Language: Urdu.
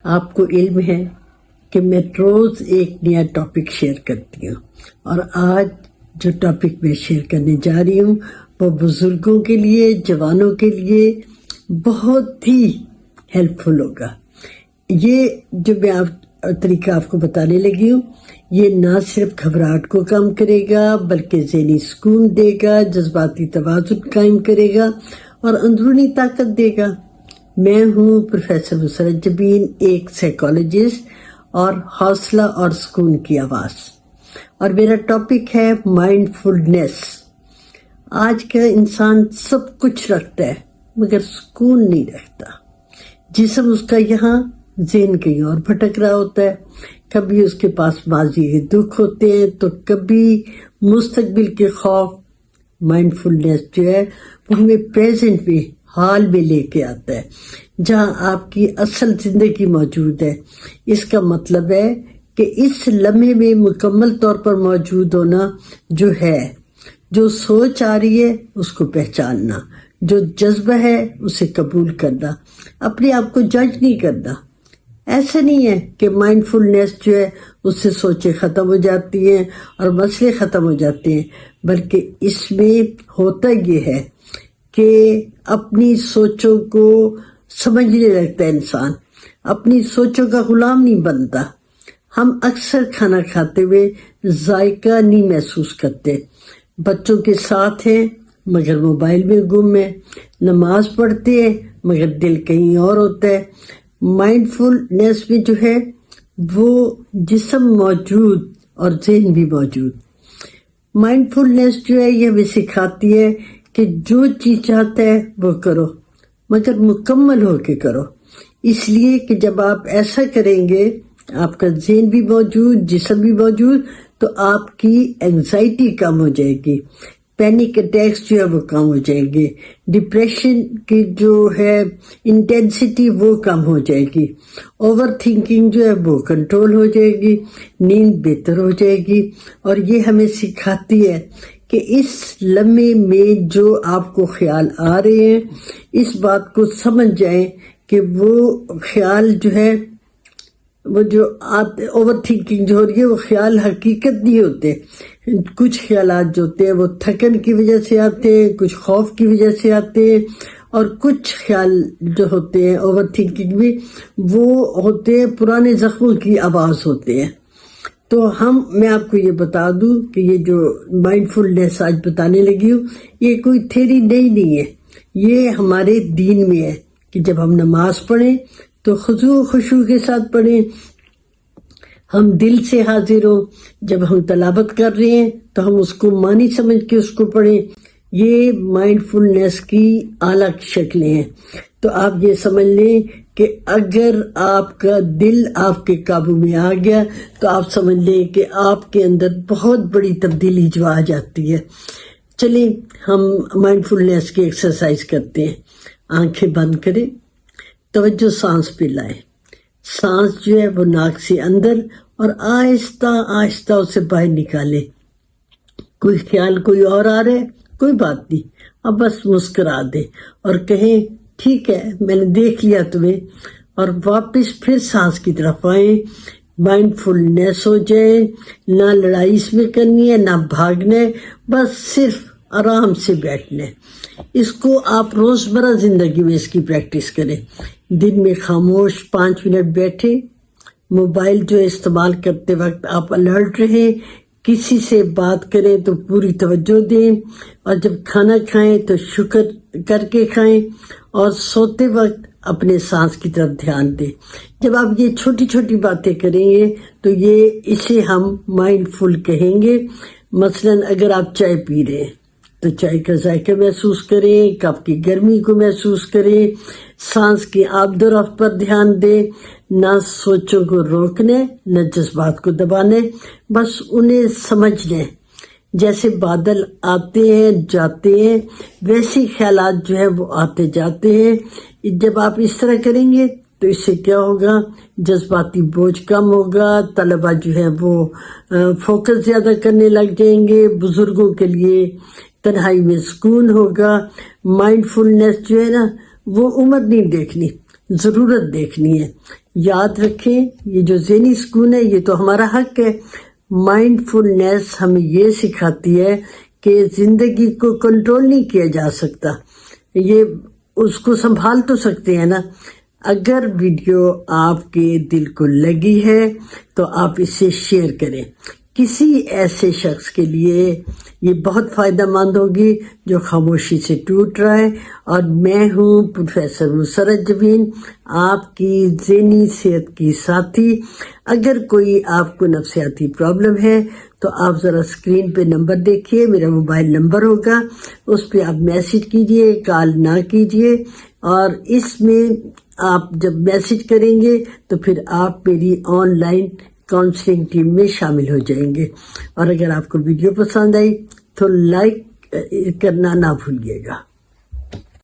آپ کو علم ہے کہ میں روز ایک نیا ٹاپک شیئر کرتی ہوں، اور آج جو ٹاپک میں شیئر کرنے جا رہی ہوں وہ بزرگوں کے لیے، جوانوں کے لیے بہت ہی ہیلپ فل ہوگا۔ یہ جو میں طریقہ آپ کو بتانے لگی ہوں، یہ نہ صرف گھبراہٹ کو کم کرے گا بلکہ ذہنی سکون دے گا، جذباتی توازن قائم کرے گا اور اندرونی طاقت دے گا۔ میں ہوں پروفیسر مسرت جبین، ایک سائیکالوجسٹ اور حوصلہ اور سکون کی آواز، اور میرا ٹاپک ہے مائنڈ فلنس۔ آج کا انسان سب کچھ رکھتا ہے مگر سکون نہیں رکھتا۔ جسم اس کا یہاں، ذہن کہیں اور بھٹک رہا ہوتا ہے۔ کبھی اس کے پاس ماضی کے دکھ ہوتے ہیں تو کبھی مستقبل کے خوف۔ مائنڈ فلنس جو ہے وہ ہمیں پریزنٹ میں، حال میں لے کے آتا ہے، جہاں آپ کی اصل زندگی موجود ہے۔ اس کا مطلب ہے کہ اس لمحے میں مکمل طور پر موجود ہونا جو ہے، جو سوچ آ رہی ہے اس کو پہچاننا، جو جذبہ ہے اسے قبول کرنا، اپنے آپ کو جج نہیں کرنا۔ ایسا نہیں ہے کہ مائنڈ فلنس جو ہے اس سے سوچیں ختم ہو جاتی ہیں اور مسئلے ختم ہو جاتے ہیں، بلکہ اس میں ہوتا یہ ہے کہ اپنی سوچوں کو سمجھنے لگتا ہے انسان، اپنی سوچوں کا غلام نہیں بنتا۔ ہم اکثر کھانا کھاتے ہوئے ذائقہ نہیں محسوس کرتے، بچوں کے ساتھ ہیں مگر موبائل میں گم ہیں، نماز پڑھتے ہیں مگر دل کہیں اور ہوتا ہے۔ مائنڈ فلنس میں جو ہے وہ جسم موجود اور ذہن بھی موجود۔ مائنڈ فلنس جو ہے یہ ہمیں سکھاتی ہے کہ جو چیز چاہتا ہے وہ کرو مگر مکمل ہو کے کرو، اس لیے کہ جب آپ ایسا کریں گے آپ کا ذہن بھی موجود، جسم بھی موجود، تو آپ کی انگزائٹی کم ہو جائے گی، پینک اٹیکس جو ہے وہ کم ہو جائیں گے، ڈپریشن کی جو ہے انٹینسٹی وہ کم ہو جائے گی، اوور تھنکنگ جو ہے وہ کنٹرول ہو جائے گی، نیند بہتر ہو جائے گی۔ اور یہ ہمیں سکھاتی ہے کہ اس لمحے میں جو آپ کو خیال آ رہے ہیں اس بات کو سمجھ جائیں کہ وہ خیال جو ہے وہ جو اوور تھنکنگ جو ہو رہی ہے وہ خیال حقیقت نہیں ہوتے۔ کچھ خیالات جو ہوتے ہیں وہ تھکن کی وجہ سے آتے ہیں، کچھ خوف کی وجہ سے آتے ہیں، اور کچھ خیال جو ہوتے ہیں اوور تھنکنگ میں وہ ہوتے ہیں پرانے زخموں کی آواز ہوتے ہیں۔ تو میں آپ کو یہ بتا دوں کہ یہ جو مائنڈ فلنس آج بتانے لگی ہوں یہ کوئی تھیری نہیں ہے، یہ ہمارے دین میں ہے کہ جب ہم نماز پڑھیں تو خضوع و خشوع کے ساتھ پڑھیں، ہم دل سے حاضر ہوں، جب ہم تلاوت کر رہے ہیں تو ہم اس کو معنی سمجھ کے اس کو پڑھیں۔ یہ مائنڈ فلنس کی اعلیٰ شکلیں ہیں۔ تو آپ یہ سمجھ لیں کہ اگر آپ کا دل آپ کے قابو میں آ گیا تو آپ سمجھ لیں کہ آپ کے اندر بہت بڑی تبدیلی جو آ جاتی ہے۔ چلیں ہم مائنڈ فلنس کی ایکسرسائز کرتے ہیں۔ آنکھیں بند کریں، توجہ سانس پہ لائیں، سانس جو ہے وہ ناک سے اندر اور آہستہ آہستہ اسے باہر نکالیں۔ کوئی خیال کوئی اور آ رہا ہے، کوئی بات نہیں، اب بس مسکرا دیں اور کہیں ٹھیک ہے میں نے دیکھ لیا تمہیں، اور واپس پھر سانس کی طرف آئیں۔ مائنڈ فلنس ہو جائیں، نہ لڑائی اس میں کرنی ہے نہ بھاگنا ہے، بس صرف آرام سے بیٹھنا ہے۔ اس کو آپ روزمرہ زندگی میں اس کی پریکٹس کریں۔ دن میں خاموش 5 منٹ بیٹھیں، موبائل جو استعمال کرتے وقت آپ الرٹ رہیں، کسی سے بات کریں تو پوری توجہ دیں، اور جب کھانا کھائیں تو شکر کر کے کھائیں، اور سوتے وقت اپنے سانس کی طرف دھیان دیں۔ جب آپ یہ چھوٹی چھوٹی باتیں کریں گے تو اسے ہم مائنڈ فل کہیں گے۔ مثلاً اگر آپ چائے پی رہے ہیں تو چائے کا ذائقہ محسوس کریں، کپ کی گرمی کو محسوس کریں، سانس کی آمد و رفت پر دھیان دیں، نہ سوچوں کو روکنے نہ جذبات کو دبانے، بس انہیں سمجھنے۔ جیسے بادل آتے ہیں جاتے ہیں ویسے خیالات جو ہے وہ آتے جاتے ہیں۔ جب آپ اس طرح کریں گے تو اس سے کیا ہوگا، جذباتی بوجھ کم ہوگا، طلبہ جو ہے وہ فوکس زیادہ کرنے لگ جائیں گے، بزرگوں کے لیے تنہائی میں سکون ہوگا۔ مائنڈ فلنس جو ہے نا وہ عمر نہیں دیکھنی، ضرورت دیکھنی ہے۔ یاد رکھیں یہ جو ذہنی سکون ہے یہ تو ہمارا حق ہے. مائنڈ فلنس ہمیں یہ سکھاتی ہے کہ زندگی کو کنٹرول نہیں کیا جا سکتا، یہ اس کو سنبھال تو سکتے ہیں نا. اگر ویڈیو آپ کے دل کو لگی ہے تو آپ اسے شیئر کریں. کسی ایسے شخص کے لیے یہ بہت فائدہ مند ہوگی جو خاموشی سے ٹوٹ رہا ہے. اور میں ہوں پروفیسر مسرت جبین، آپ کی ذہنی صحت کی ساتھی. اگر کوئی آپ کو نفسیاتی پرابلم ہے تو آپ ذرا اسکرین پہ نمبر دیکھیے، میرا موبائل نمبر ہوگا، اس پہ آپ میسج کیجئے، کال نہ کیجئے. اور اس میں آپ جب میسج کریں گے تو پھر آپ میری آن لائن کاؤنسلنگ ٹیم میں شامل ہو جائیں گے. اور اگر آپ کو ویڈیو پسند آئی تو لائک کرنا نہ بھولیے گا.